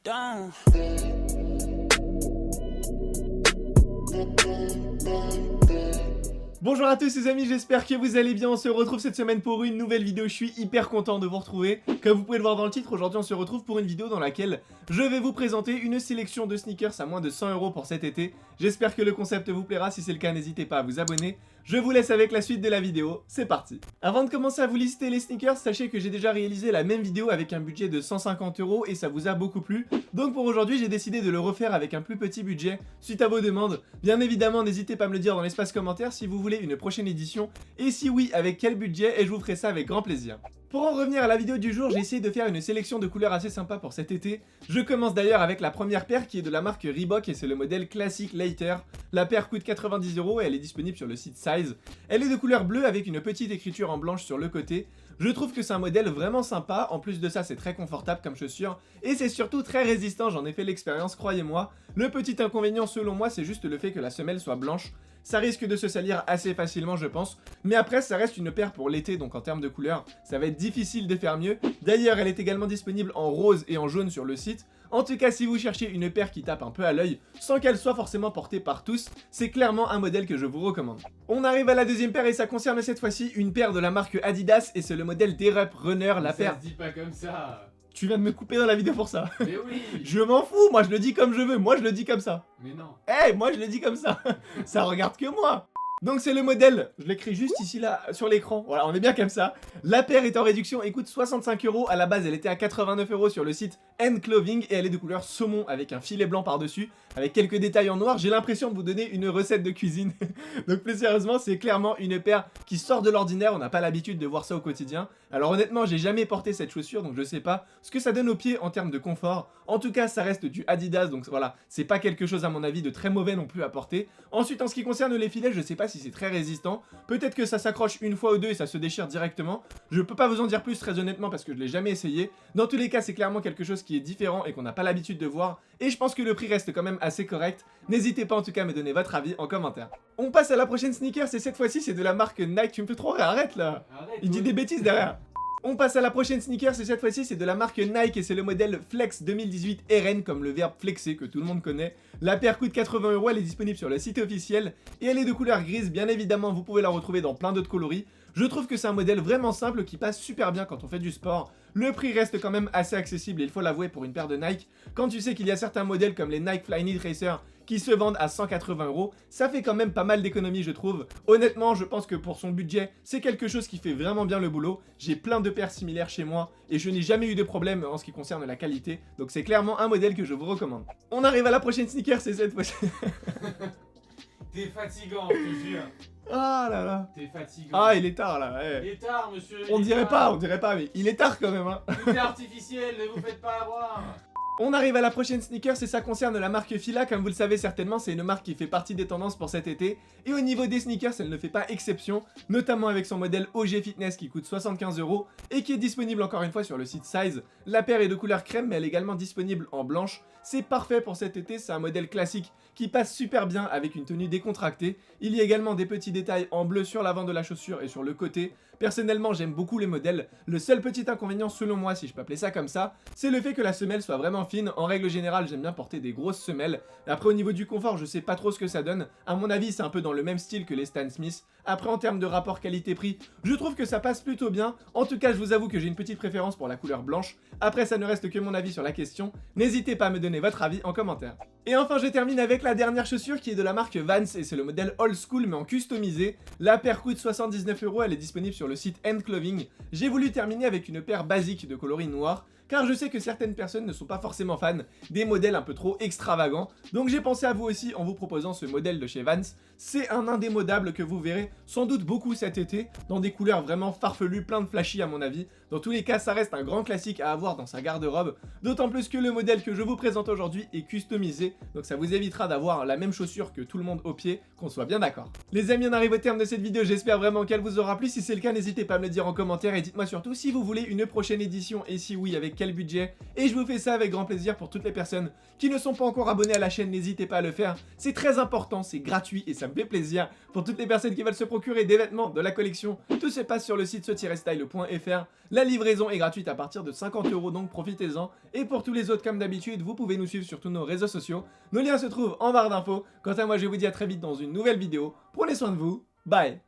down. Bonjour à tous les amis, j'espère que vous allez bien. On se retrouve cette semaine pour une nouvelle vidéo. Je suis hyper content de vous retrouver. Comme vous pouvez le voir dans le titre, aujourd'hui on se retrouve pour une vidéo dans laquelle je vais vous présenter une sélection de sneakers à moins de 100 € pour cet été. J'espère que le concept vous plaira. Si c'est le cas, n'hésitez pas à vous abonner. Je vous laisse avec la suite de la vidéo, c'est parti. Avant de commencer à vous lister les sneakers, sachez que j'ai déjà réalisé la même vidéo avec un budget de 150 € et ça vous a beaucoup plu. Donc pour aujourd'hui, j'ai décidé de le refaire avec un plus petit budget suite à vos demandes. Bien évidemment, n'hésitez pas à me le dire dans l'espace commentaire si vous voulez une prochaine édition et si oui, avec quel budget, et je vous ferai ça avec grand plaisir. Pour en revenir à la vidéo du jour, j'ai essayé de faire une sélection de couleurs assez sympa pour cet été. Je commence d'ailleurs avec la première paire qui est de la marque Reebok et c'est le modèle classique Later. La paire coûte 90 € et elle est disponible sur le site Size. Elle est de couleur bleue avec une petite écriture en blanche sur le côté. Je trouve que c'est un modèle vraiment sympa, en plus de ça c'est très confortable comme chaussure et c'est surtout très résistant, j'en ai fait l'expérience, croyez-moi. Le petit inconvénient selon moi c'est juste le fait que la semelle soit blanche. Ça risque de se salir assez facilement je pense, mais après ça reste une paire pour l'été donc en termes de couleurs ça va être difficile de faire mieux. D'ailleurs elle est également disponible en rose et en jaune sur le site. En tout cas si vous cherchez une paire qui tape un peu à l'œil sans qu'elle soit forcément portée par tous, c'est clairement un modèle que je vous recommande. On arrive à la deuxième paire et ça concerne cette fois-ci une paire de la marque Adidas et c'est le modèle D-Rup Runner, la paire... Ça se dit pas comme ça. Tu viens de me couper dans la vidéo pour ça. Mais oui. Je m'en fous, moi je le dis comme je veux, moi je le dis comme ça. Mais non. Eh, moi je le dis comme ça. Ça regarde que moi. Donc c'est le modèle, je l'écris juste ici là sur l'écran, voilà on est bien comme ça. La paire est en réduction et coûte 65 €, à la base elle était à 89 € sur le site Clothing et elle est de couleur saumon avec un filet blanc par dessus, avec quelques détails en noir. J'ai l'impression de vous donner une recette de cuisine. Donc plus sérieusement c'est clairement une paire qui sort de l'ordinaire, on n'a pas l'habitude de voir ça au quotidien. Alors honnêtement j'ai jamais porté cette chaussure donc je sais pas ce que ça donne aux pieds en termes de confort. En tout cas ça reste du Adidas donc voilà, c'est pas quelque chose à mon avis de très mauvais non plus à porter. Ensuite en ce qui concerne les filets, je sais pas si c'est très résistant, peut-être que ça s'accroche une fois ou deux et ça se déchire directement, je peux pas vous en dire plus très honnêtement parce que je l'ai jamais essayé. Dans tous les cas c'est clairement quelque chose qui est différent et qu'on n'a pas l'habitude de voir et je pense que le prix reste quand même assez correct. N'hésitez pas en tout cas à me donner votre avis en commentaire. On passe à la prochaine sneaker et cette fois-ci c'est de la marque Nike, tu me fais trop rire, arrête là. Arrête, Il dit des bêtises derrière. On passe à la prochaine sneaker et cette fois-ci c'est de la marque Nike et c'est le modèle Flex 2018 RN comme le verbe flexer que tout le monde connaît. La paire coûte 80 €, elle est disponible sur le site officiel et elle est de couleur grise, bien évidemment vous pouvez la retrouver dans plein d'autres coloris. Je trouve que c'est un modèle vraiment simple qui passe super bien quand on fait du sport. Le prix reste quand même assez accessible, il faut l'avouer, pour une paire de Nike. Quand tu sais qu'il y a certains modèles comme les Nike Flyknit Racer qui se vendent à 180 €, ça fait quand même pas mal d'économies je trouve. Honnêtement, je pense que pour son budget, c'est quelque chose qui fait vraiment bien le boulot. J'ai plein de paires similaires chez moi et je n'ai jamais eu de problème en ce qui concerne la qualité. Donc c'est clairement un modèle que je vous recommande. On arrive à la prochaine sneaker, c'est cette fois-ci. T'es fatigant, je te jure. Ah là là. T'es fatigant. Ah, il est tard là. Il est tard, monsieur. On il est dirait tard. pas, mais il est tard quand même hein. Tout est artificiel, ne vous faites pas avoir. On arrive à la prochaine sneakers et ça concerne la marque Fila, comme vous le savez certainement c'est une marque qui fait partie des tendances pour cet été. Et au niveau des sneakers elle ne fait pas exception, notamment avec son modèle OG Fitness qui coûte 75 € et qui est disponible encore une fois sur le site Size. La paire est de couleur crème mais elle est également disponible en blanche. C'est parfait pour cet été, c'est un modèle classique qui passe super bien avec une tenue décontractée. Il y a également des petits détails en bleu sur l'avant de la chaussure et sur le côté. Personnellement j'aime beaucoup les modèles, le seul petit inconvénient selon moi si je peux appeler ça comme ça, c'est le fait que la semelle soit vraiment fine. En règle générale j'aime bien porter des grosses semelles. Après au niveau du confort je sais pas trop ce que ça donne, à mon avis c'est un peu dans le même style que les Stan Smith. Après en termes de rapport qualité-prix, je trouve que ça passe plutôt bien. En tout cas je vous avoue que j'ai une petite préférence pour la couleur blanche. Après ça ne reste que mon avis sur la question, n'hésitez pas à me donner votre avis en commentaire. Et enfin je termine avec la dernière chaussure qui est de la marque Vans et c'est le modèle Old School mais en customisé. La paire coûte 79 €, elle est disponible sur le site Clothing. J'ai voulu terminer avec une paire basique de coloris noir car je sais que certaines personnes ne sont pas forcément fans des modèles un peu trop extravagants. Donc j'ai pensé à vous aussi en vous proposant ce modèle de chez Vans. C'est un indémodable que vous verrez sans doute beaucoup cet été, dans des couleurs vraiment farfelues, plein de flashy à mon avis. Dans tous les cas, ça reste un grand classique à avoir dans sa garde-robe, d'autant plus que le modèle que je vous présente aujourd'hui est customisé, donc ça vous évitera d'avoir la même chaussure que tout le monde au pied, qu'on soit bien d'accord. Les amis, on arrive au terme de cette vidéo, j'espère vraiment qu'elle vous aura plu. Si c'est le cas, n'hésitez pas à me le dire en commentaire et dites-moi surtout si vous voulez une prochaine édition et si oui, avec quel budget. Et je vous fais ça avec grand plaisir. Pour toutes les personnes qui ne sont pas encore abonnées à la chaîne, n'hésitez pas à le faire, c'est très important, c'est gratuit et ça me me fait plaisir. Pour toutes les personnes qui veulent se procurer des vêtements de la collection, tout se passe sur le site ce-style.fr. La livraison est gratuite à partir de 50 €, donc profitez-en. Et pour tous les autres, comme d'habitude, vous pouvez nous suivre sur tous nos réseaux sociaux. Nos liens se trouvent en barre d'infos. Quant à moi, je vous dis à très vite dans une nouvelle vidéo. Prenez soin de vous. Bye.